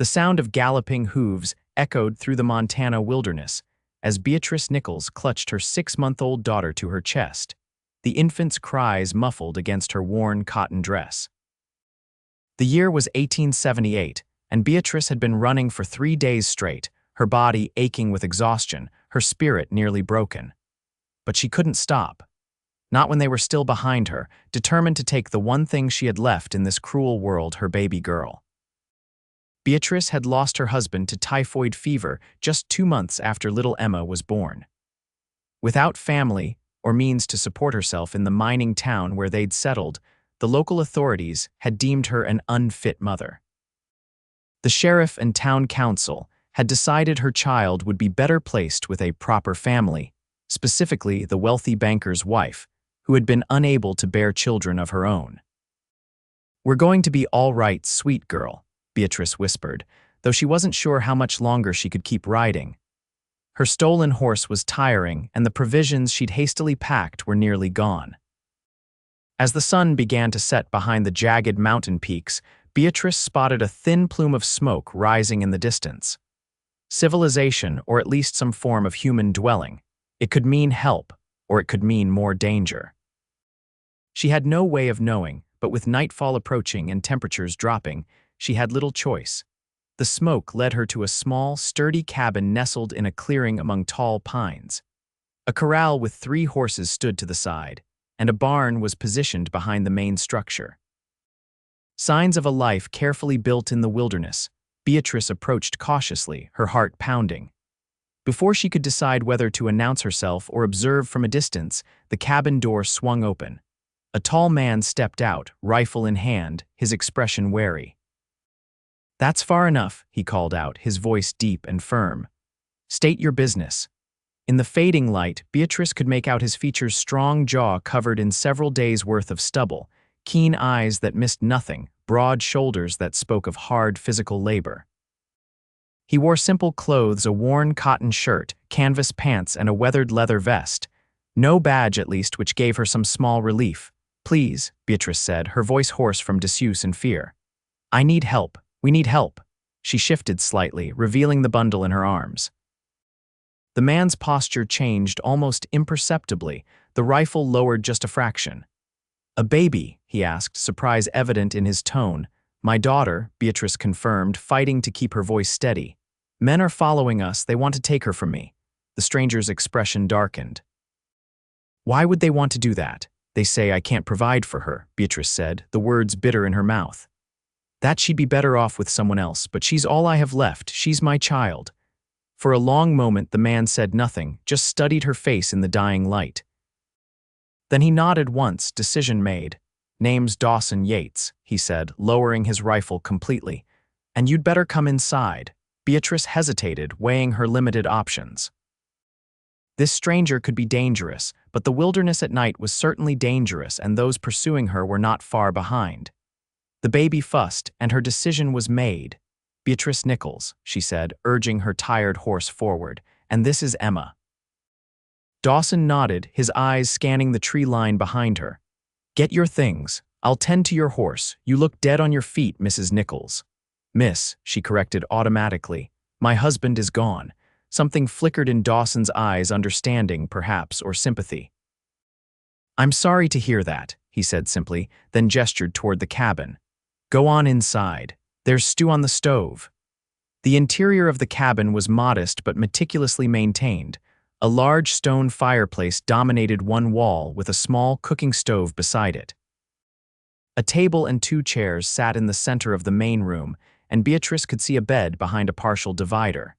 The sound of galloping hooves echoed through the Montana wilderness as Beatrice Nichols clutched her 6-month-old daughter to her chest, the infant's cries muffled against her worn cotton dress. The year was 1878, and Beatrice had been running for 3 days straight, her body aching with exhaustion, her spirit nearly broken. But she couldn't stop. Not when they were still behind her, determined to take the one thing she had left in this cruel world, her baby girl. Beatrice had lost her husband to typhoid fever just 2 months after little Emma was born. Without family or means to support herself in the mining town where they'd settled, the local authorities had deemed her an unfit mother. The sheriff and town council had decided her child would be better placed with a proper family, specifically the wealthy banker's wife, who had been unable to bear children of her own. "We're going to be all right, sweet girl," Beatrice whispered, though she wasn't sure how much longer she could keep riding. Her stolen horse was tiring, and the provisions she'd hastily packed were nearly gone. As the sun began to set behind the jagged mountain peaks, Beatrice spotted a thin plume of smoke rising in the distance. Civilization, or at least some form of human dwelling. It could mean help, or it could mean more danger. She had no way of knowing, but with nightfall approaching and temperatures dropping, she had little choice. The smoke led her to a small, sturdy cabin nestled in a clearing among tall pines. A corral with 3 horses stood to the side, and a barn was positioned behind the main structure. Signs of a life carefully built in the wilderness, Beatrice approached cautiously, her heart pounding. Before she could decide whether to announce herself or observe from a distance, the cabin door swung open. A tall man stepped out, rifle in hand, his expression wary. "That's far enough," he called out, his voice deep and firm. "State your business." In the fading light, Beatrice could make out his features' strong jaw covered in several days' worth of stubble, keen eyes that missed nothing, broad shoulders that spoke of hard physical labor. He wore simple clothes, a worn cotton shirt, canvas pants, and a weathered leather vest. No badge, at least, which gave her some small relief. "Please," Beatrice said, her voice hoarse from disuse and fear. "I need help. We need help." She shifted slightly, revealing the bundle in her arms. The man's posture changed almost imperceptibly, the rifle lowered just a fraction. "A baby?" he asked, surprise evident in his tone. "My daughter," Beatrice confirmed, fighting to keep her voice steady. "Men are following us, they want to take her from me." The stranger's expression darkened. "Why would they want to do that?" "They say I can't provide for her," Beatrice said, the words bitter in her mouth. "That she'd be better off with someone else, but she's all I have left, she's my child." For a long moment the man said nothing, just studied her face in the dying light. Then he nodded once, decision made. "Name's Dawson Yates," he said, lowering his rifle completely. "And you'd better come inside." Beatrice hesitated, weighing her limited options. This stranger could be dangerous, but the wilderness at night was certainly dangerous, and those pursuing her were not far behind. The baby fussed, and her decision was made. "Beatrice Nichols," she said, urging her tired horse forward, "and this is Emma." Dawson nodded, his eyes scanning the tree line behind her. "Get your things. I'll tend to your horse. You look dead on your feet, Mrs. Nichols." "Miss," she corrected automatically. "My husband is gone." Something flickered in Dawson's eyes, understanding, perhaps, or sympathy. "I'm sorry to hear that," he said simply, then gestured toward the cabin. "Go on inside. There's stew on the stove." The interior of the cabin was modest but meticulously maintained. A large stone fireplace dominated one wall with a small cooking stove beside it. A table and 2 chairs sat in the center of the main room, and Beatrice could see a bed behind a partial divider.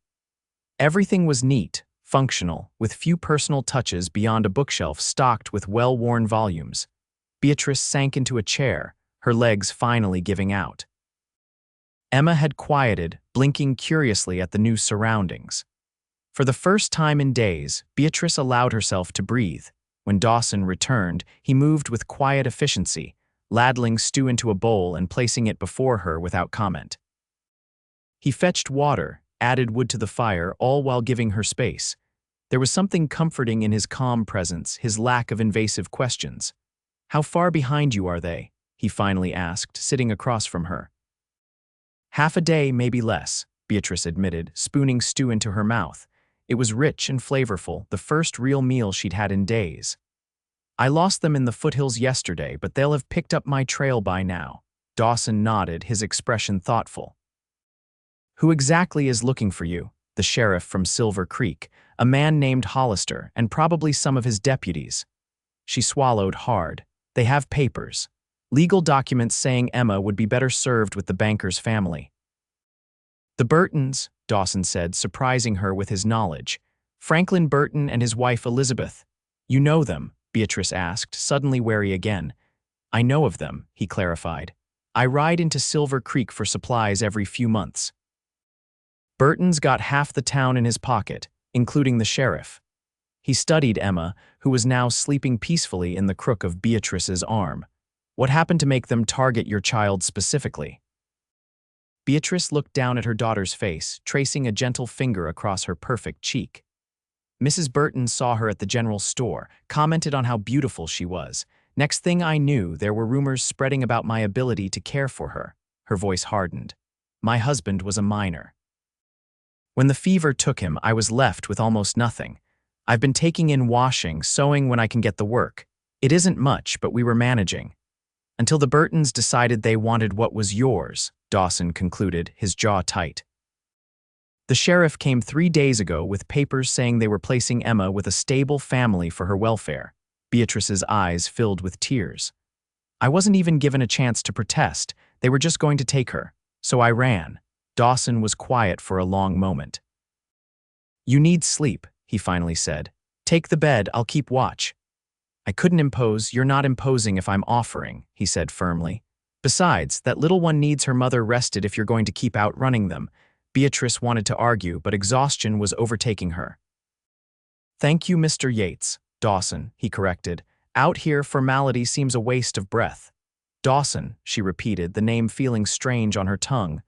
Everything was neat, functional, with few personal touches beyond a bookshelf stocked with well-worn volumes. Beatrice sank into a chair, her legs finally giving out. Emma had quieted, blinking curiously at the new surroundings. For the first time in days, Beatrice allowed herself to breathe. When Dawson returned, he moved with quiet efficiency, ladling stew into a bowl and placing it before her without comment. He fetched water, added wood to the fire, all while giving her space. There was something comforting in his calm presence, his lack of invasive questions. "How far behind you are they?" he finally asked, sitting across from her. Half a day, maybe less, Beatrice admitted, spooning stew into her mouth. It was rich and flavorful, the first real meal she'd had in days. I lost them in the foothills yesterday, but they'll have picked up my trail by now. Dawson nodded, his expression thoughtful. Who exactly is looking for you? The sheriff from Silver Creek, a man named Hollister, and probably some of his deputies. She swallowed hard. They have papers. Legal documents saying Emma would be better served with the banker's family. The Burtons, Dawson said, surprising her with his knowledge. Franklin Burton and his wife Elizabeth. You know them? Beatrice asked, suddenly wary again. I know of them, he clarified. I ride into Silver Creek for supplies every few months. Burton's got half the town in his pocket, including the sheriff. He studied Emma, who was now sleeping peacefully in the crook of Beatrice's arm. What happened to make them target your child specifically? Beatrice looked down at her daughter's face, tracing a gentle finger across her perfect cheek. Mrs. Burton saw her at the general store, commented on how beautiful she was. Next thing I knew, there were rumors spreading about my ability to care for her. Her voice hardened. My husband was a miner. When the fever took him, I was left with almost nothing. I've been taking in washing, sewing when I can get the work. It isn't much, but we were managing. Until the Burtons decided they wanted what was yours, Dawson concluded, his jaw tight. The sheriff came 3 days ago with papers saying they were placing Emma with a stable family for her welfare. Beatrice's eyes filled with tears. I wasn't even given a chance to protest. They were just going to take her. So I ran. Dawson was quiet for a long moment. You need sleep, he finally said. Take the bed, I'll keep watch. I couldn't impose, you're not imposing if I'm offering, he said firmly. Besides, that little one needs her mother rested if you're going to keep outrunning them. Beatrice wanted to argue, but exhaustion was overtaking her. Thank you, Mr. Yates. Dawson, he corrected. Out here, formality seems a waste of breath. Dawson, she repeated, the name feeling strange on her tongue.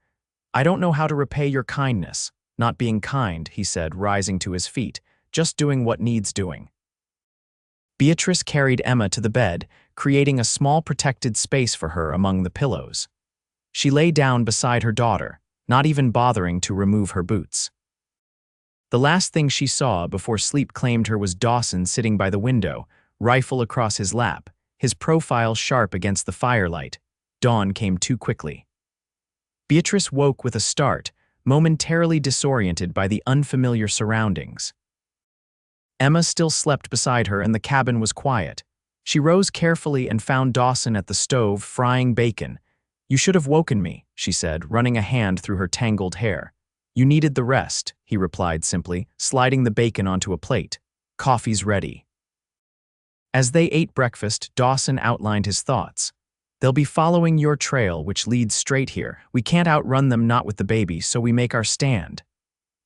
I don't know how to repay your kindness. Not being kind, he said, rising to his feet, just doing what needs doing. Beatrice carried Emma to the bed, creating a small protected space for her among the pillows. She lay down beside her daughter, not even bothering to remove her boots. The last thing she saw before sleep claimed her was Dawson sitting by the window, rifle across his lap, his profile sharp against the firelight. Dawn came too quickly. Beatrice woke with a start, momentarily disoriented by the unfamiliar surroundings. Emma still slept beside her and the cabin was quiet. She rose carefully and found Dawson at the stove frying bacon. You should have woken me, she said, running a hand through her tangled hair. You needed the rest, he replied simply, sliding the bacon onto a plate. Coffee's ready. As they ate breakfast, Dawson outlined his thoughts. They'll be following your trail, which leads straight here. We can't outrun them, not with the baby, so we make our stand.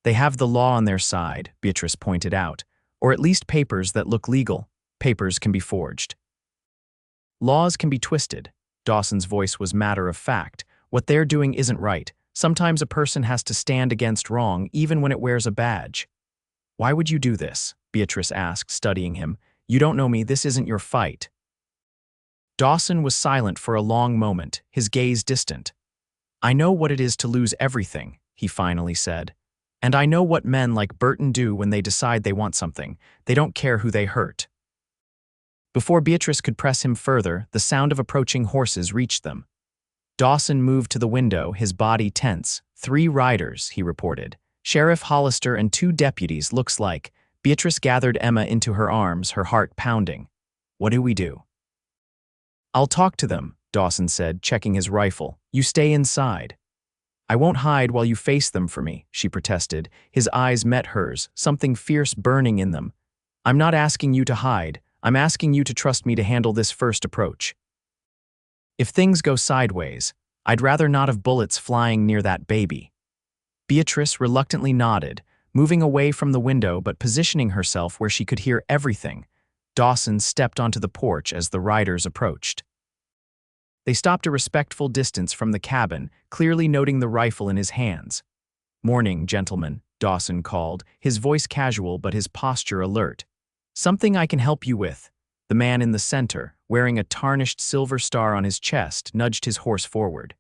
They have the law on their side, Beatrice pointed out, or at least papers that look legal. Papers can be forged. Laws can be twisted. Dawson's voice was matter of fact. What they're doing isn't right. Sometimes a person has to stand against wrong, even when it wears a badge. Why would you do this? Beatrice asked, studying him. You don't know me, this isn't your fight. Dawson was silent for a long moment, his gaze distant. I know what it is to lose everything, he finally said. And I know what men like Burton do when they decide they want something. They don't care who they hurt. Before Beatrice could press him further, the sound of approaching horses reached them. Dawson moved to the window, his body tense. 3 riders, he reported. Sheriff Hollister and 2 deputies, looks like. Beatrice gathered Emma into her arms, her heart pounding. What do we do? I'll talk to them, Dawson said, checking his rifle. You stay inside. I won't hide while you face them for me, she protested. His eyes met hers, something fierce burning in them. I'm not asking you to hide. I'm asking you to trust me to handle this first approach. If things go sideways, I'd rather not have bullets flying near that baby. Beatrice reluctantly nodded, moving away from the window but positioning herself where she could hear everything. Dawson stepped onto the porch as the riders approached. They stopped a respectful distance from the cabin, clearly noting the rifle in his hands. Morning, gentlemen, Dawson called, his voice casual but his posture alert. Something I can help you with. The man in the center, wearing a tarnished silver star on his chest, nudged his horse forward.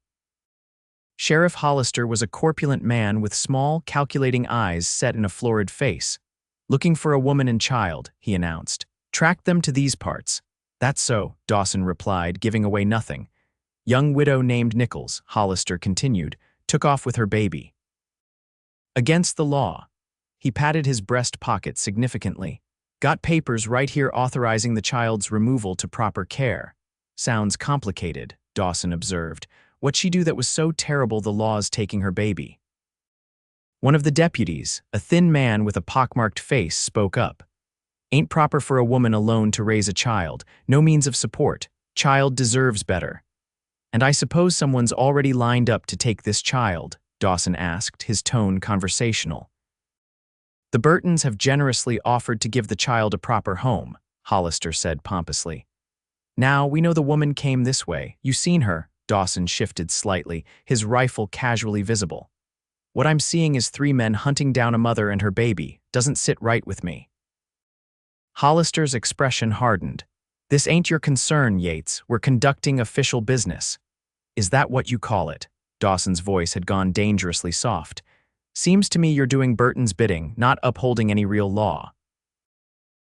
Sheriff Hollister was a corpulent man with small, calculating eyes set in a florid face. "Looking for a woman and child," he announced. "Track them to these parts." "That's so," Dawson replied, giving away nothing. "Young widow named Nichols," Hollister continued, "took off with her baby." "Against the law." He patted his breast pocket significantly. "Got papers right here authorizing the child's removal to proper care." "Sounds complicated," Dawson observed. "What'd she do that was so terrible the law's taking her baby?" One of the deputies, a thin man with a pockmarked face, spoke up. "Ain't proper for a woman alone to raise a child, no means of support. Child deserves better." "And I suppose someone's already lined up to take this child?" Dawson asked, his tone conversational. "The Burtons have generously offered to give the child a proper home," Hollister said pompously. "Now, we know the woman came this way. You seen her?" Dawson shifted slightly, his rifle casually visible. "What I'm seeing is 3 men hunting down a mother and her baby. Doesn't sit right with me." Hollister's expression hardened. "This ain't your concern, Yates. We're conducting official business." "Is that what you call it?" Dawson's voice had gone dangerously soft. "Seems to me you're doing Burton's bidding, not upholding any real law."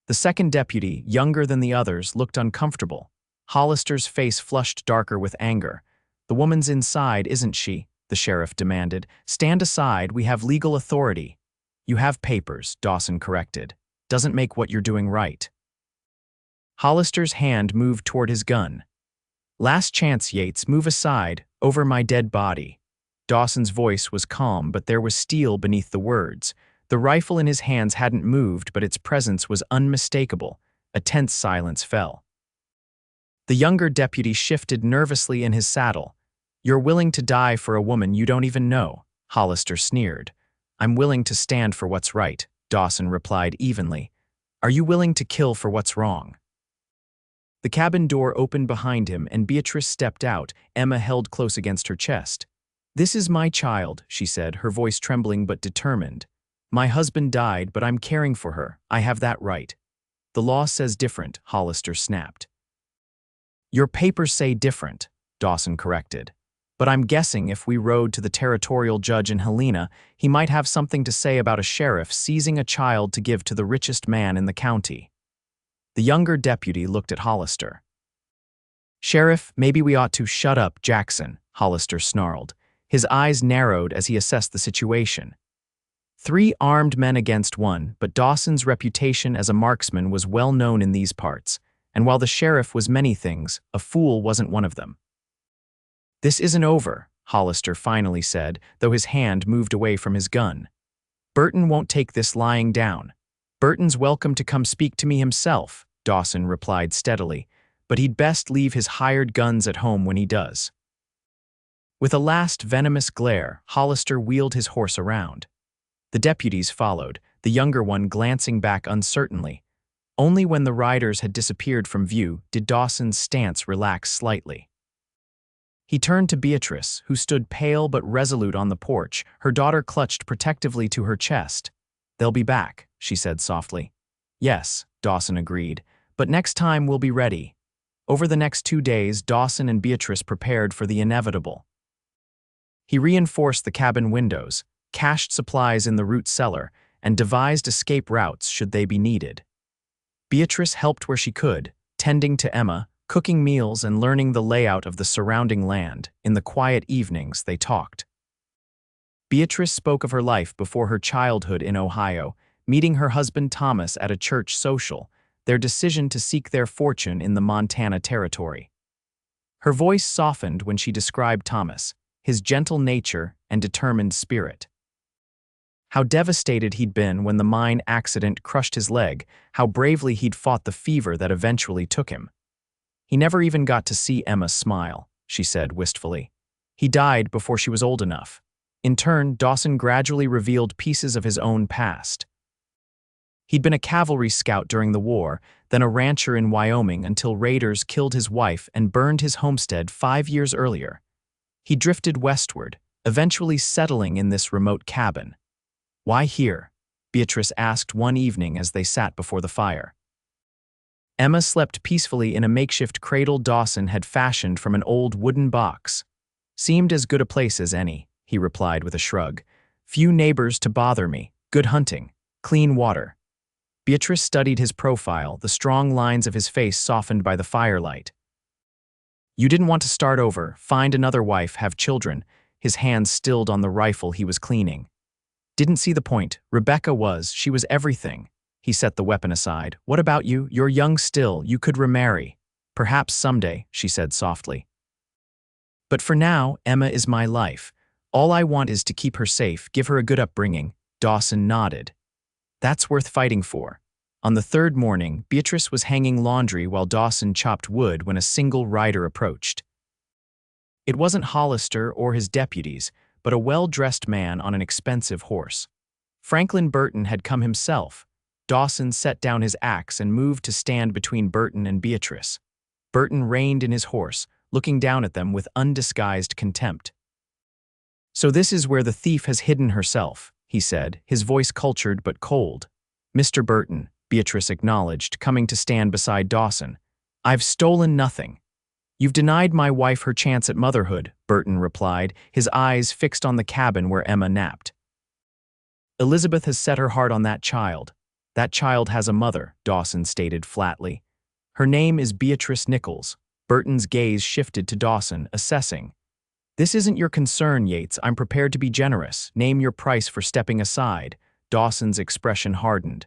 The second deputy, younger than the others, looked uncomfortable. Hollister's face flushed darker with anger. "The woman's inside, isn't she?" the sheriff demanded. "Stand aside, we have legal authority." "You have papers," Dawson corrected. "Doesn't make what you're doing right." Hollister's hand moved toward his gun. "Last chance, Yates, move aside, over my dead body." Dawson's voice was calm, but there was steel beneath the words. The rifle in his hands hadn't moved, but its presence was unmistakable. A tense silence fell. The younger deputy shifted nervously in his saddle. "You're willing to die for a woman you don't even know," Hollister sneered. "I'm willing to stand for what's right," Dawson replied evenly. "Are you willing to kill for what's wrong?" The cabin door opened behind him and Beatrice stepped out, Emma held close against her chest. "This is my child," she said, her voice trembling but determined. "My husband died, but I'm caring for her. I have that right." "The law says different," Hollister snapped. "Your papers say different," Dawson corrected. "But I'm guessing if we rode to the territorial judge in Helena, he might have something to say about a sheriff seizing a child to give to the richest man in the county." The younger deputy looked at Hollister. "Sheriff, maybe we ought to—" "Shut up, Jackson," Hollister snarled. His eyes narrowed as he assessed the situation. 3 armed men against 1, but Dawson's reputation as a marksman was well known in these parts, and while the sheriff was many things, a fool wasn't one of them. "This isn't over," Hollister finally said, though his hand moved away from his gun. "Burton won't take this lying down." "Burton's welcome to come speak to me himself," Dawson replied steadily, "but he'd best leave his hired guns at home when he does." With a last venomous glare, Hollister wheeled his horse around. The deputies followed, the younger one glancing back uncertainly. Only when the riders had disappeared from view did Dawson's stance relax slightly. He turned to Beatrice, who stood pale but resolute on the porch, her daughter clutched protectively to her chest. "They'll be back," she said softly. "Yes," Dawson agreed, "but next time we'll be ready." Over the next 2 days, Dawson and Beatrice prepared for the inevitable. He reinforced the cabin windows, cached supplies in the root cellar, and devised escape routes should they be needed. Beatrice helped where she could, tending to Emma, cooking meals and learning the layout of the surrounding land. In the quiet evenings, they talked. Beatrice spoke of her life before her childhood in Ohio, meeting her husband Thomas at a church social, their decision to seek their fortune in the Montana Territory. Her voice softened when she described Thomas, his gentle nature and determined spirit. How devastated he'd been when the mine accident crushed his leg, how bravely he'd fought the fever that eventually took him. "He never even got to see Emma smile," she said wistfully. "He died before she was old enough." In turn, Dawson gradually revealed pieces of his own past. He'd been a cavalry scout during the war, then a rancher in Wyoming until raiders killed his wife and burned his homestead 5 years earlier. He drifted westward, eventually settling in this remote cabin. "Why here?" Beatrice asked one evening as they sat before the fire. Emma slept peacefully in a makeshift cradle Dawson had fashioned from an old wooden box. Seemed as good a place as any, he replied with a shrug. Few neighbors to bother me, good hunting, clean water. Beatrice studied his profile, the strong lines of his face softened by the firelight. You didn't want to start over, find another wife, have children, his hands stilled on the rifle he was cleaning. Didn't see the point. Rebecca was, she was everything. He set the weapon aside. What about you? You're young still, you could remarry. Perhaps someday, she said softly. But for now, Emma is my life. All I want is to keep her safe, give her a good upbringing. Dawson nodded. That's worth fighting for. On the third morning, Beatrice was hanging laundry while Dawson chopped wood when a single rider approached. It wasn't Hollister or his deputies, but a well-dressed man on an expensive horse. Franklin Burton had come himself. Dawson set down his axe and moved to stand between Burton and Beatrice. Burton reined in his horse, looking down at them with undisguised contempt. So this is where the thief has hidden herself, he said, his voice cultured but cold. Mr. Burton, Beatrice acknowledged, coming to stand beside Dawson. I've stolen nothing. You've denied my wife her chance at motherhood, Burton replied, his eyes fixed on the cabin where Emma napped. Elizabeth has set her heart on that child. That child has a mother, Dawson stated flatly. Her name is Beatrice Nichols. Burton's gaze shifted to Dawson, assessing. This isn't your concern, Yates. I'm prepared to be generous. Name your price for stepping aside. Dawson's expression hardened.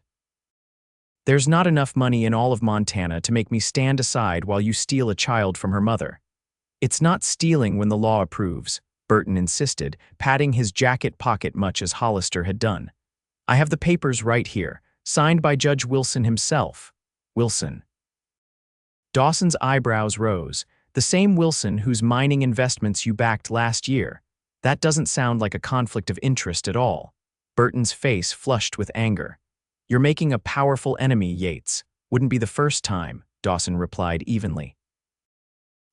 There's not enough money in all of Montana to make me stand aside while you steal a child from her mother. It's not stealing when the law approves, Burton insisted, patting his jacket pocket much as Hollister had done. I have the papers right here, signed by Judge Wilson himself. Wilson. Dawson's eyebrows rose. The same Wilson whose mining investments you backed last year. That doesn't sound like a conflict of interest at all. Burton's face flushed with anger. You're making a powerful enemy, Yates. Wouldn't be the first time, Dawson replied evenly.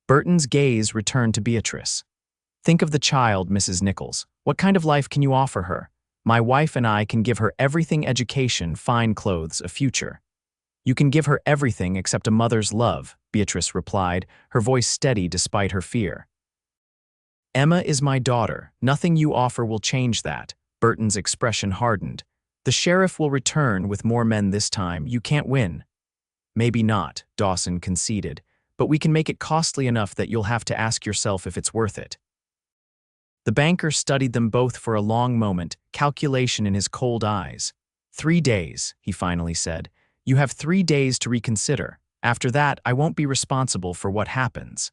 Burton's gaze returned to Beatrice. Think of the child, Mrs. Nichols. What kind of life can you offer her? My wife and I can give her everything: education, fine clothes, a future. You can give her everything except a mother's love, Beatrice replied, her voice steady despite her fear. Emma is my daughter. Nothing you offer will change that. Burton's expression hardened. The sheriff will return with more men this time. You can't win. Maybe not, Dawson conceded, but we can make it costly enough that you'll have to ask yourself if it's worth it. The banker studied them both for a long moment, calculation in his cold eyes. 3 days, he finally said. You have 3 days to reconsider. After that, I won't be responsible for what happens.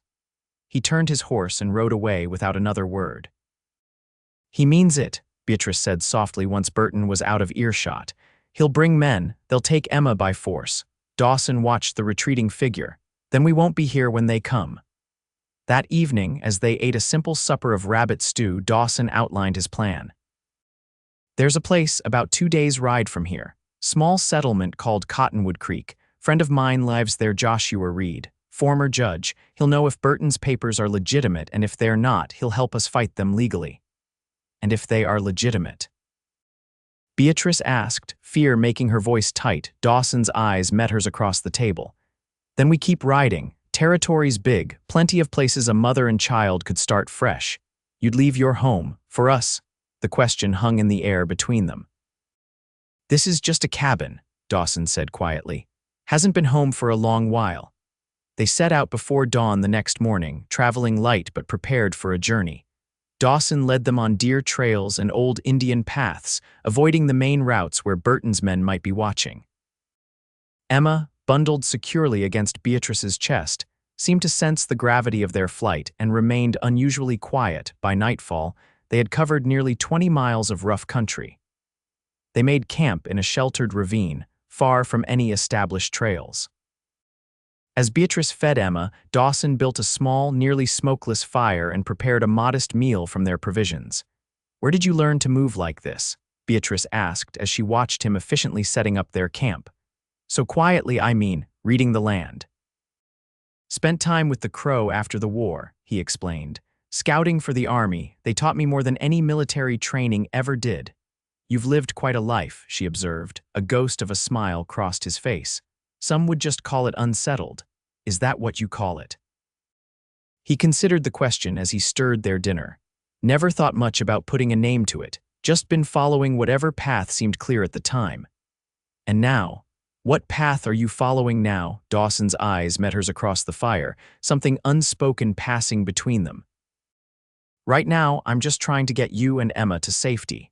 He turned his horse and rode away without another word. He means it, Beatrice said softly once Burton was out of earshot. He'll bring men, they'll take Emma by force. Dawson watched the retreating figure. Then we won't be here when they come. That evening, as they ate a simple supper of rabbit stew, Dawson outlined his plan. There's a place about 2 days' ride from here. Small settlement called Cottonwood Creek. Friend of mine lives there, Joshua Reed, former judge. He'll know if Burton's papers are legitimate, and if they're not, he'll help us fight them legally. And if they are legitimate? Beatrice asked, fear making her voice tight. Dawson's eyes met hers across the table. Then we keep riding. Territory's big, plenty of places a mother and child could start fresh. You'd leave your home, for us. The question hung in the air between them. This is just a cabin, Dawson said quietly. Hasn't been home for a long while. They set out before dawn the next morning, traveling light but prepared for a journey. Dawson led them on deer trails and old Indian paths, avoiding the main routes where Burton's men might be watching. Emma, bundled securely against Beatrice's chest, seemed to sense the gravity of their flight and remained unusually quiet. By nightfall, they had covered nearly 20 miles of rough country. They made camp in a sheltered ravine, far from any established trails. As Beatrice fed Emma, Dawson built a small, nearly smokeless fire and prepared a modest meal from their provisions. Where did you learn to move like this? Beatrice asked as she watched him efficiently setting up their camp. So quietly, I mean, reading the land. Spent time with the Crow after the war, he explained. Scouting for the army, they taught me more than any military training ever did. You've lived quite a life, she observed. A ghost of a smile crossed his face. Some would just call it unsettled. Is that what you call it? He considered the question as he stirred their dinner. Never thought much about putting a name to it, just been following whatever path seemed clear at the time. And now, what path are you following now? Dawson's eyes met hers across the fire, something unspoken passing between them. Right now, I'm just trying to get you and Emma to safety.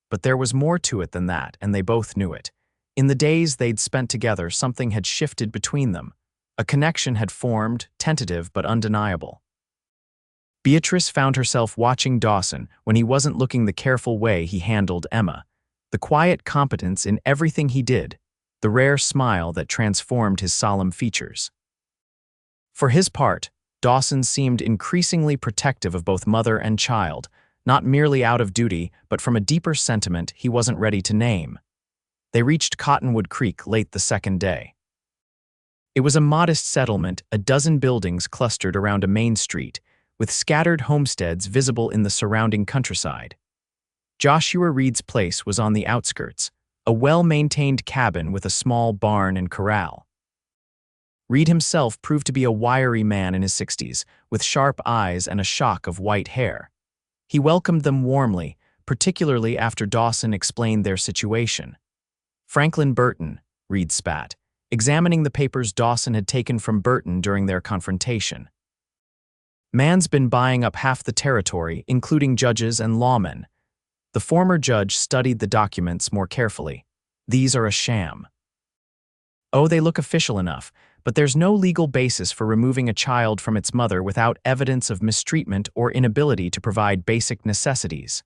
But there was more to it than that, and they both knew it. In the days they'd spent together, something had shifted between them. A connection had formed, tentative but undeniable. Beatrice found herself watching Dawson when he wasn't looking, the careful way he handled Emma, the quiet competence in everything he did, the rare smile that transformed his solemn features. For his part, Dawson seemed increasingly protective of both mother and child, not merely out of duty, but from a deeper sentiment he wasn't ready to name. They reached Cottonwood Creek late the second day. It was a modest settlement, a dozen buildings clustered around a main street, with scattered homesteads visible in the surrounding countryside. Joshua Reed's place was on the outskirts, a well-maintained cabin with a small barn and corral. Reed himself proved to be a wiry man in his 60s, with sharp eyes and a shock of white hair. He welcomed them warmly, particularly after Dawson explained their situation. Franklin Burton, Reed spat, examining the papers Dawson had taken from Burton during their confrontation. Man's been buying up half the territory, including judges and lawmen. The former judge studied the documents more carefully. These are a sham. Oh, they look official enough, but there's no legal basis for removing a child from its mother without evidence of mistreatment or inability to provide basic necessities.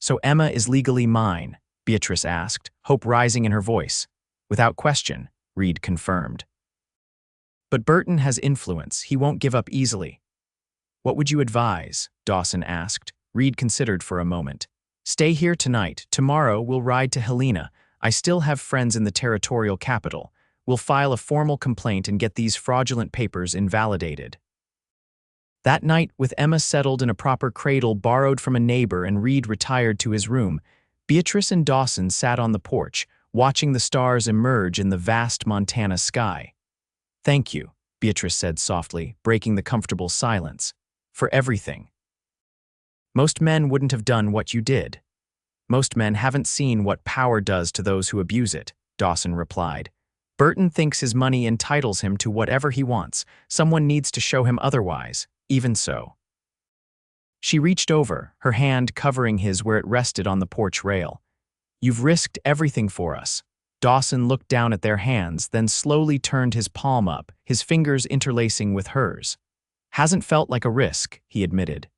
So Emma is legally mine? Beatrice asked, hope rising in her voice. Without question, Reed confirmed. But Burton has influence. He won't give up easily. What would you advise? Dawson asked. Reed considered for a moment. Stay here tonight. Tomorrow we'll ride to Helena. I still have friends in the territorial capital. We'll file a formal complaint and get these fraudulent papers invalidated. That night, with Emma settled in a proper cradle borrowed from a neighbor and Reed retired to his room, Beatrice and Dawson sat on the porch, watching the stars emerge in the vast Montana sky. Thank you, Beatrice said softly, breaking the comfortable silence. For everything. Most men wouldn't have done what you did. Most men haven't seen what power does to those who abuse it, Dawson replied. Burton thinks his money entitles him to whatever he wants. Someone needs to show him otherwise, even so. She reached over, her hand covering his where it rested on the porch rail. You've risked everything for us. Dawson looked down at their hands, then slowly turned his palm up, his fingers interlacing with hers. Hasn't felt like a risk, he admitted.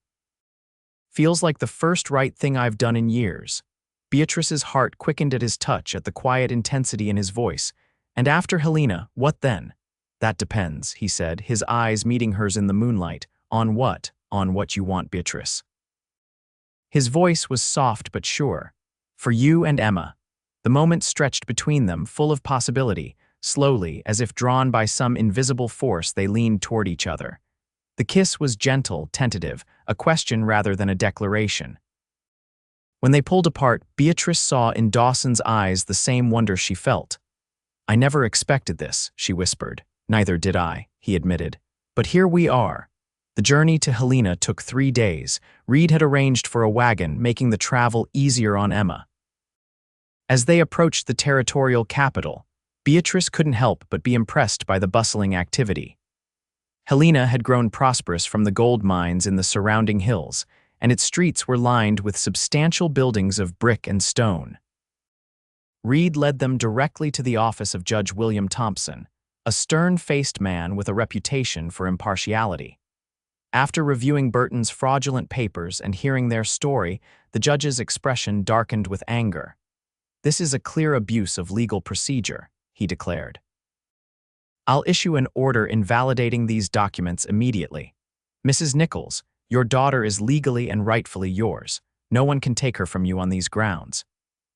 Feels like the first right thing I've done in years. Beatrice's heart quickened at his touch, at the quiet intensity in his voice. And after Helena, what then? That depends, he said, his eyes meeting hers in the moonlight. On what? On what you want, Beatrice. His voice was soft but sure. For you and Emma. The moment stretched between them, full of possibility. Slowly, as if drawn by some invisible force, they leaned toward each other. The kiss was gentle, tentative, a question rather than a declaration. When they pulled apart, Beatrice saw in Dawson's eyes the same wonder she felt. I never expected this, she whispered. Neither did I, he admitted. But here we are. The journey to Helena took 3 days. Reed had arranged for a wagon, making the travel easier on Emma. As they approached the territorial capital, Beatrice couldn't help but be impressed by the bustling activity. Helena had grown prosperous from the gold mines in the surrounding hills, and its streets were lined with substantial buildings of brick and stone. Reed led them directly to the office of Judge William Thompson, a stern-faced man with a reputation for impartiality. After reviewing Burton's fraudulent papers and hearing their story, the judge's expression darkened with anger. This is a clear abuse of legal procedure, he declared. I'll issue an order invalidating these documents immediately. Mrs. Nichols, your daughter is legally and rightfully yours. No one can take her from you on these grounds.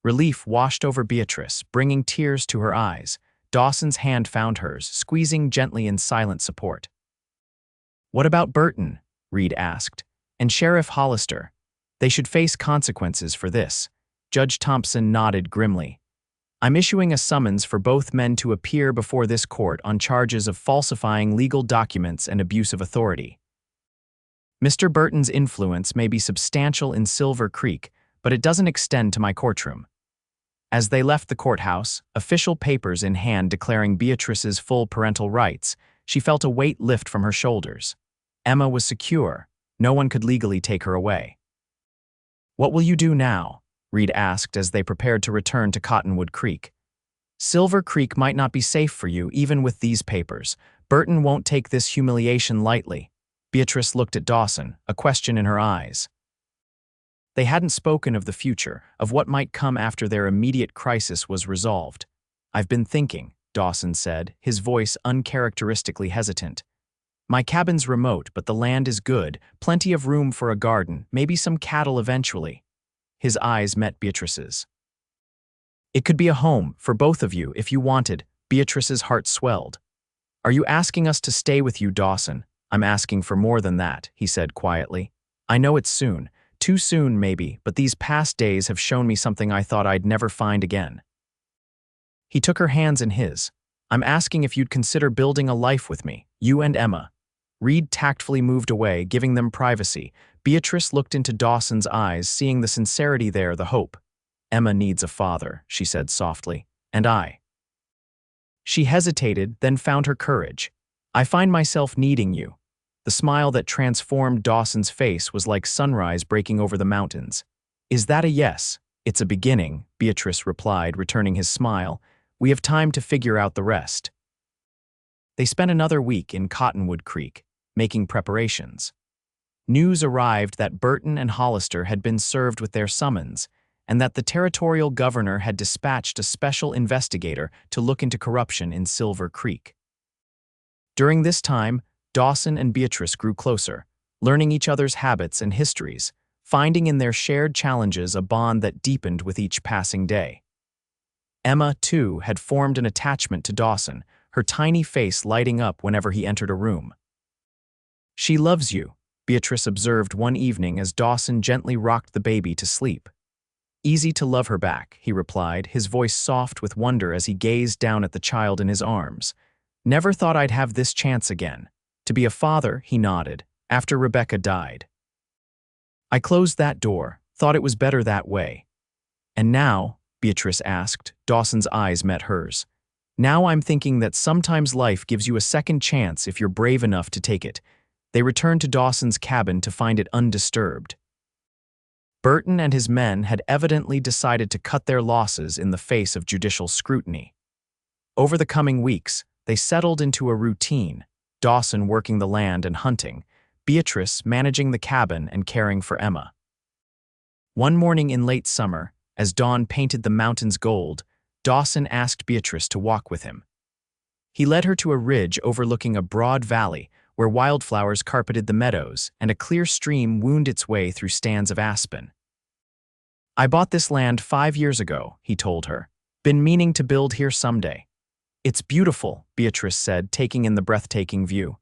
Relief washed over Beatrice, bringing tears to her eyes. Dawson's hand found hers, squeezing gently in silent support. What about Burton? Reed asked. And Sheriff Hollister? They should face consequences for this. Judge Thompson nodded grimly. I'm issuing a summons for both men to appear before this court on charges of falsifying legal documents and abuse of authority. Mr. Burton's influence may be substantial in Silver Creek, but it doesn't extend to my courtroom. As they left the courthouse, official papers in hand declaring Beatrice's full parental rights, she felt a weight lift from her shoulders. Emma was secure. No one could legally take her away. "What will you do now?" Reed asked as they prepared to return to Cottonwood Creek. "Silver Creek might not be safe for you, even with these papers. Burton won't take this humiliation lightly." Beatrice looked at Dawson, a question in her eyes. They hadn't spoken of the future, of what might come after their immediate crisis was resolved. "I've been thinking," Dawson said, his voice uncharacteristically hesitant. "My cabin's remote, but the land is good, plenty of room for a garden, maybe some cattle eventually." His eyes met Beatrice's. "It could be a home, for both of you, if you wanted." Beatrice's heart swelled. "Are you asking us to stay with you, Dawson?" "I'm asking for more than that," he said quietly. "I know it's soon. Too soon, maybe, but these past days have shown me something I thought I'd never find again." He took her hands in his. "I'm asking if you'd consider building a life with me, you and Emma." Reed tactfully moved away, giving them privacy. Beatrice looked into Dawson's eyes, seeing the sincerity there, the hope. "Emma needs a father," she said softly. "And I." She hesitated, then found her courage. "I find myself needing you." The smile that transformed Dawson's face was like sunrise breaking over the mountains. "Is that a yes?" "It's a beginning," Beatrice replied, returning his smile. "We have time to figure out the rest." They spent another week in Cottonwood Creek, making preparations. News arrived that Burton and Hollister had been served with their summons, and that the territorial governor had dispatched a special investigator to look into corruption in Silver Creek. During this time, Dawson and Beatrice grew closer, learning each other's habits and histories, finding in their shared challenges a bond that deepened with each passing day. Emma, too, had formed an attachment to Dawson, her tiny face lighting up whenever he entered a room. "She loves you," Beatrice observed one evening as Dawson gently rocked the baby to sleep. "Easy to love her back," he replied, his voice soft with wonder as he gazed down at the child in his arms. "Never thought I'd have this chance again. To be a father," he nodded, "after Rebecca died. I closed that door, thought it was better that way." "And now?" Beatrice asked. Dawson's eyes met hers. "Now I'm thinking that sometimes life gives you a second chance if you're brave enough to take it." They returned to Dawson's cabin to find it undisturbed. Burton and his men had evidently decided to cut their losses in the face of judicial scrutiny. Over the coming weeks, they settled into a routine, Dawson working the land and hunting, Beatrice managing the cabin and caring for Emma. One morning in late summer, as dawn painted the mountains gold, Dawson asked Beatrice to walk with him. He led her to a ridge overlooking a broad valley where wildflowers carpeted the meadows and a clear stream wound its way through stands of aspen. "I bought this land 5 years ago," he told her. "Been meaning to build here someday." "It's beautiful," Beatrice said, taking in the breathtaking view.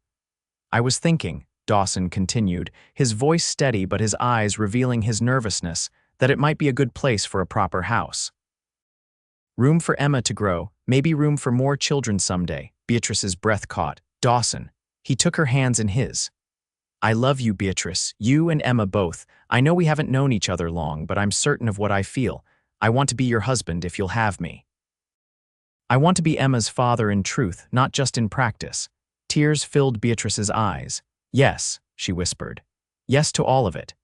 "I was thinking," Dawson continued, his voice steady but his eyes revealing his nervousness, "that it might be a good place for a proper house. Room for Emma to grow, maybe room for more children someday." Beatrice's breath caught. "Dawson." He took her hands in his. "I love you, Beatrice, you and Emma both. I know we haven't known each other long, but I'm certain of what I feel. I want to be your husband if you'll have me. I want to be Emma's father in truth, not just in practice." Tears filled Beatrice's eyes. "Yes," she whispered. "Yes to all of it."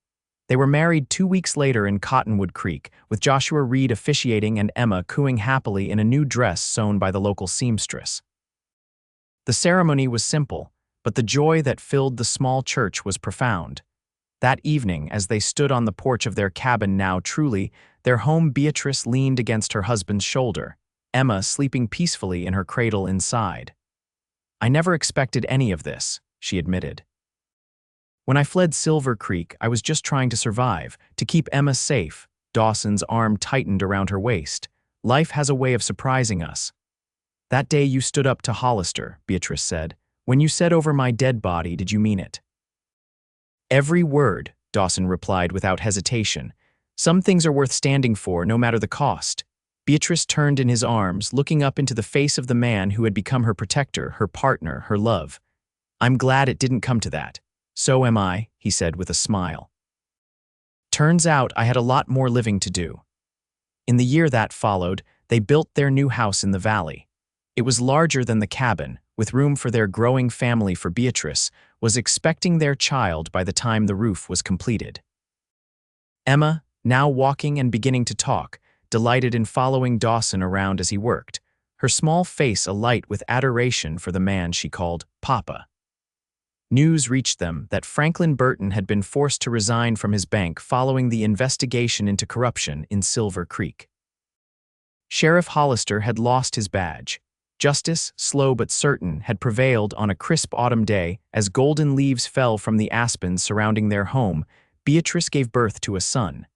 They were married 2 weeks later in Cottonwood Creek, with Joshua Reed officiating and Emma cooing happily in a new dress sewn by the local seamstress. The ceremony was simple, but the joy that filled the small church was profound. That evening, as they stood on the porch of their cabin now truly their home, Beatrice leaned against her husband's shoulder, Emma sleeping peacefully in her cradle inside. "I never expected any of this," she admitted. "When I fled Silver Creek, I was just trying to survive, to keep Emma safe." Dawson's arm tightened around her waist. "Life has a way of surprising us." "That day you stood up to Hollister," Beatrice said. "When you said over my dead body, did you mean it?" "Every word," Dawson replied without hesitation. "Some things are worth standing for, no matter the cost." Beatrice turned in his arms, looking up into the face of the man who had become her protector, her partner, her love. "I'm glad it didn't come to that." "So am I," he said with a smile. Turns out I had a lot more living to do. In the year that followed, they built their new house in the valley. It was larger than the cabin, with room for their growing family, for Beatrice was expecting their child by the time the roof was completed. Emma, now walking and beginning to talk, delighted in following Dawson around as he worked, her small face alight with adoration for the man she called Papa. News reached them that Franklin Burton had been forced to resign from his bank following the investigation into corruption in Silver Creek. Sheriff Hollister had lost his badge. Justice, slow but certain, had prevailed on a crisp autumn day. As golden leaves fell from the aspens surrounding their home, Beatrice gave birth to a son.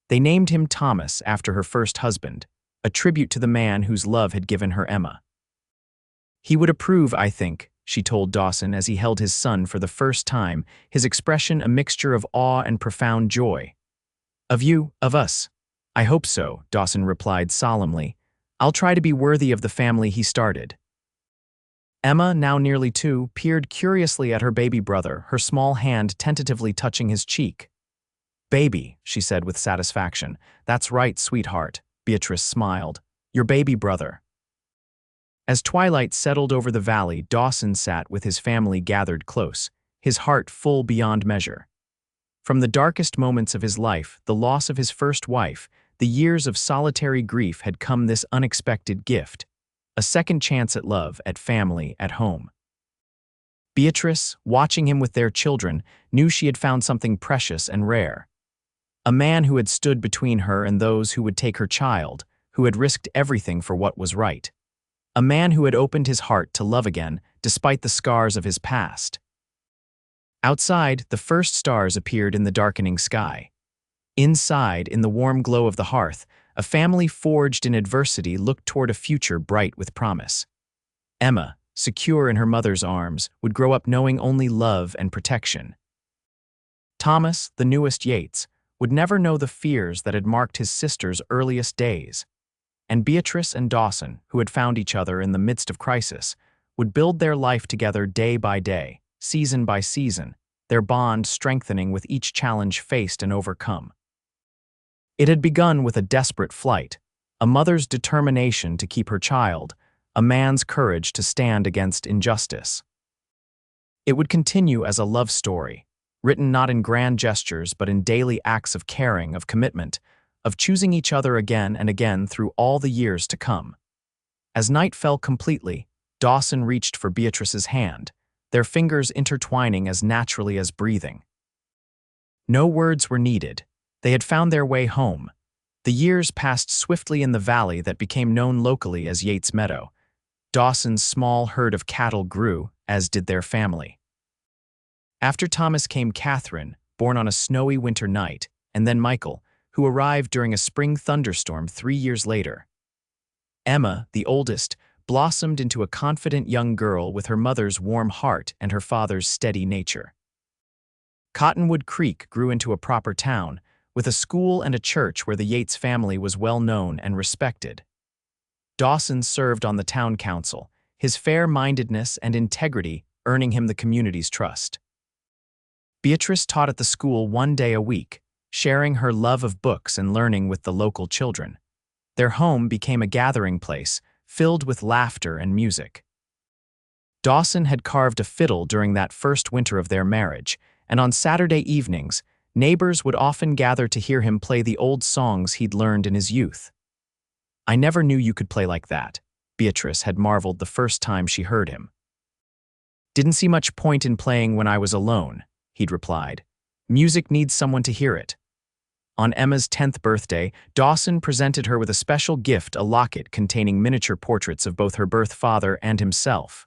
They named him Thomas after her first husband, a tribute to the man whose love had given her Emma. "He would approve, I think," she told Dawson as he held his son for the first time, his expression a mixture of awe and profound joy. "Of you, of us." "I hope so," Dawson replied solemnly. "I'll try to be worthy of the family he started." Emma, now nearly 2, peered curiously at her baby brother, her small hand tentatively touching his cheek. "Baby," she said with satisfaction. "That's right, sweetheart," Beatrice smiled. "Your baby brother." As twilight settled over the valley, Dawson sat with his family gathered close, his heart full beyond measure. From the darkest moments of his life, the loss of his first wife, the years of solitary grief, had come this unexpected gift, a second chance at love, at family, at home. Beatrice, watching him with their children, knew she had found something precious and rare. A man who had stood between her and those who would take her child, who had risked everything for what was right. A man who had opened his heart to love again, despite the scars of his past. Outside, the first stars appeared in the darkening sky. Inside, in the warm glow of the hearth, a family forged in adversity looked toward a future bright with promise. Emma, secure in her mother's arms, would grow up knowing only love and protection. Thomas, the newest Yates, would never know the fears that had marked his sister's earliest days. And Beatrice and Dawson, who had found each other in the midst of crisis, would build their life together day by day, season by season, their bond strengthening with each challenge faced and overcome. It had begun with a desperate flight, a mother's determination to keep her child, a man's courage to stand against injustice. It would continue as a love story, written not in grand gestures but in daily acts of caring, of commitment, of choosing each other again and again through all the years to come. As night fell completely, Dawson reached for Beatrice's hand, their fingers intertwining as naturally as breathing. No words were needed. They had found their way home. The years passed swiftly in the valley that became known locally as Yates Meadow. Dawson's small herd of cattle grew, as did their family. After Thomas came Catherine, born on a snowy winter night, and then Michael, who arrived during a spring thunderstorm 3 years later. Emma, the oldest, blossomed into a confident young girl with her mother's warm heart and her father's steady nature. Cottonwood Creek grew into a proper town, with a school and a church where the Yates family was well known and respected. Dawson served on the town council, his fair-mindedness and integrity earning him the community's trust. Beatrice taught at the school 1 day a week, sharing her love of books and learning with the local children. Their home became a gathering place, filled with laughter and music. Dawson had carved a fiddle during that first winter of their marriage, and on Saturday evenings, neighbors would often gather to hear him play the old songs he'd learned in his youth. "I never knew you could play like that," Beatrice had marveled the first time she heard him. "Didn't see much point in playing when I was alone," he'd replied. "Music needs someone to hear it." On Emma's 10th birthday, Dawson presented her with a special gift, a locket containing miniature portraits of both her birth father and himself.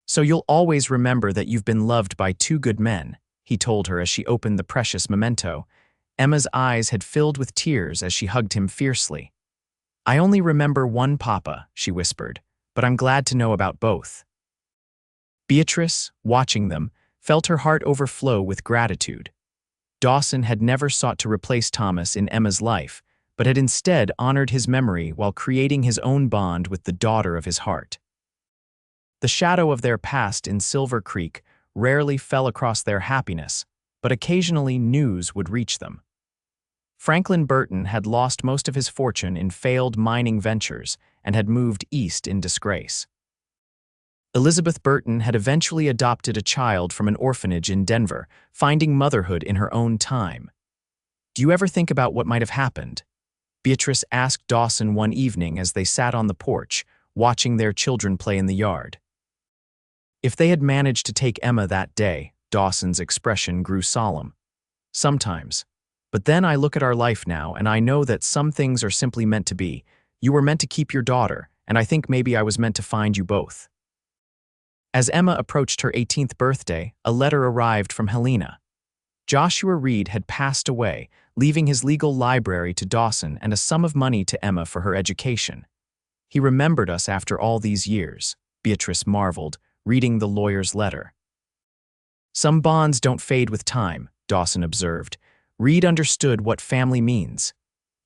"So you'll always remember that you've been loved by 2 good men," he told her as she opened the precious memento. Emma's eyes had filled with tears as she hugged him fiercely. "I only remember one papa," she whispered, "but I'm glad to know about both." Beatrice, watching them, felt her heart overflow with gratitude. Dawson had never sought to replace Thomas in Emma's life, but had instead honored his memory while creating his own bond with the daughter of his heart. The shadow of their past in Silver Creek rarely fell across their happiness, but occasionally news would reach them. Franklin Burton had lost most of his fortune in failed mining ventures and had moved east in disgrace. Elizabeth Burton had eventually adopted a child from an orphanage in Denver, finding motherhood in her own time. "Do you ever think about what might have happened?" Beatrice asked Dawson one evening as they sat on the porch, watching their children play in the yard. If they had managed to take Emma that day, Dawson's expression grew solemn. "Sometimes. But then I look at our life now and I know that some things are simply meant to be. You were meant to keep your daughter, and I think maybe I was meant to find you both." As Emma approached her 18th birthday, a letter arrived from Helena. Joshua Reed had passed away, leaving his legal library to Dawson and a sum of money to Emma for her education. "He remembered us after all these years," Beatrice marveled, reading the lawyer's letter. "Some bonds don't fade with time," Dawson observed. Reed understood what family means.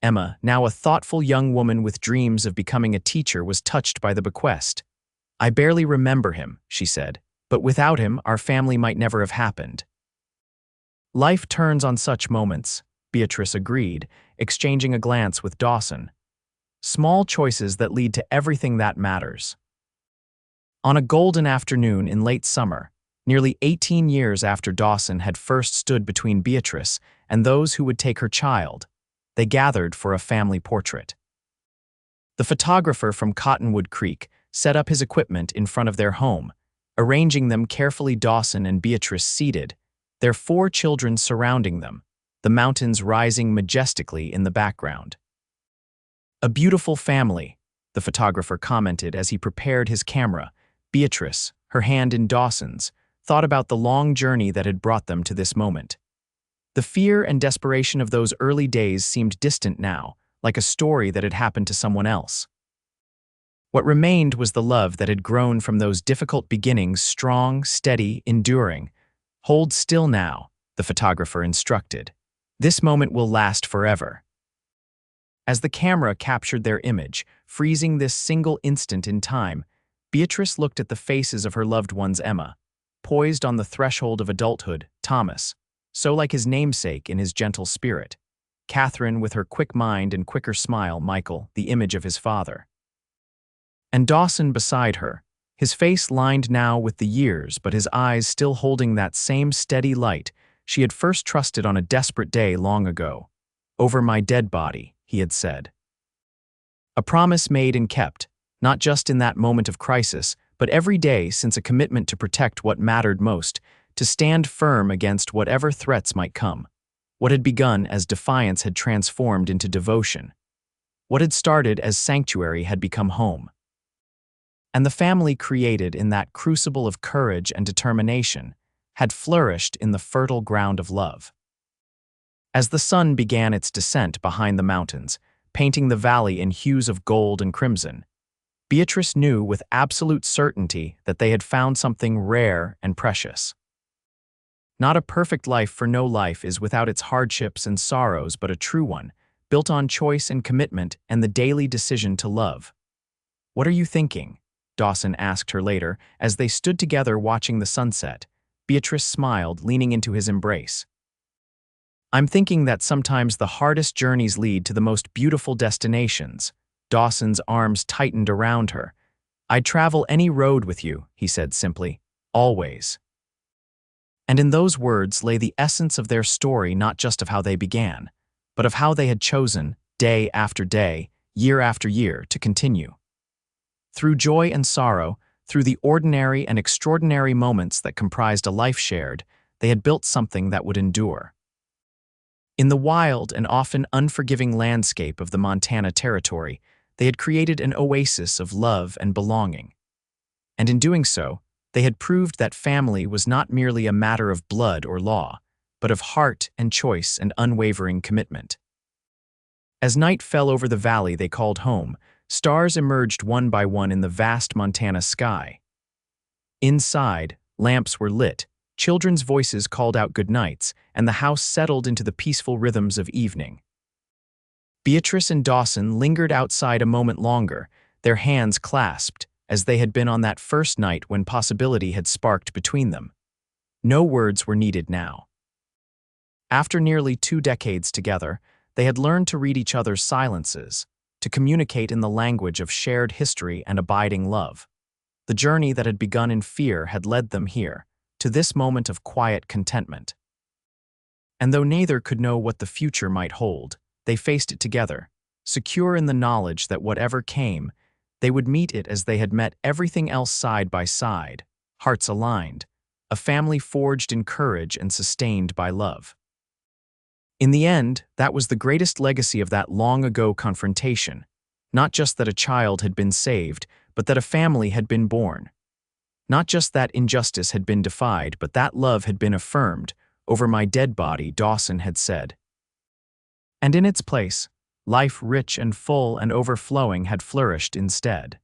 Emma, now a thoughtful young woman with dreams of becoming a teacher, was touched by the bequest. "I barely remember him," she said, "but without him, our family might never have happened." "Life turns on such moments," Beatrice agreed, exchanging a glance with Dawson. "Small choices that lead to everything that matters." On a golden afternoon in late summer, nearly 18 years after Dawson had first stood between Beatrice and those who would take her child, they gathered for a family portrait. The photographer from Cottonwood Creek set up his equipment in front of their home, arranging them carefully. Dawson and Beatrice seated, their 4 children surrounding them, the mountains rising majestically in the background. "A beautiful family," the photographer commented as he prepared his camera. Beatrice, her hand in Dawson's, thought about the long journey that had brought them to this moment. The fear and desperation of those early days seemed distant now, like a story that had happened to someone else. What remained was the love that had grown from those difficult beginnings, strong, steady, enduring. "Hold still now," the photographer instructed. "This moment will last forever." As the camera captured their image, freezing this single instant in time, Beatrice looked at the faces of her loved ones. Emma, poised on the threshold of adulthood; Thomas, so like his namesake in his gentle spirit; Catherine, with her quick mind and quicker smile; Michael, the image of his father. And Dawson beside her, his face lined now with the years, but his eyes still holding that same steady light she had first trusted on a desperate day long ago. "Over my dead body," he had said. A promise made and kept, not just in that moment of crisis, but every day since, a commitment to protect what mattered most, to stand firm against whatever threats might come. What had begun as defiance had transformed into devotion. What had started as sanctuary had become home. And the family created in that crucible of courage and determination had flourished in the fertile ground of love. As the sun began its descent behind the mountains, painting the valley in hues of gold and crimson, Beatrice knew with absolute certainty that they had found something rare and precious. Not a perfect life, for no life is without its hardships and sorrows, but a true one, built on choice and commitment and the daily decision to love. "What are you thinking?" Dawson asked her later as they stood together watching the sunset. Beatrice smiled, leaning into his embrace. "I'm thinking that sometimes the hardest journeys lead to the most beautiful destinations." Dawson's arms tightened around her. "I'd travel any road with you," he said simply. "Always." And in those words lay the essence of their story, not just of how they began, but of how they had chosen, day after day, year after year, to continue. Through joy and sorrow, through the ordinary and extraordinary moments that comprised a life shared, they had built something that would endure. In the wild and often unforgiving landscape of the Montana Territory, they had created an oasis of love and belonging. And in doing so, they had proved that family was not merely a matter of blood or law, but of heart and choice and unwavering commitment. As night fell over the valley they called home, stars emerged one by one in the vast Montana sky. Inside, lamps were lit, children's voices called out good nights, and the house settled into the peaceful rhythms of evening. Beatrice and Dawson lingered outside a moment longer, their hands clasped, as they had been on that first night when possibility had sparked between them. No words were needed now. After nearly 2 decades together, they had learned to read each other's silences, to communicate in the language of shared history and abiding love. The journey that had begun in fear had led them here, to this moment of quiet contentment. And though neither could know what the future might hold, they faced it together, secure in the knowledge that whatever came, they would meet it as they had met everything else side by side, hearts aligned, a family forged in courage and sustained by love. In the end, that was the greatest legacy of that long-ago confrontation, not just that a child had been saved, but that a family had been born. Not just that injustice had been defied, but that love had been affirmed. Over my dead body, Dawson had said. And in its place, life rich and full and overflowing had flourished instead.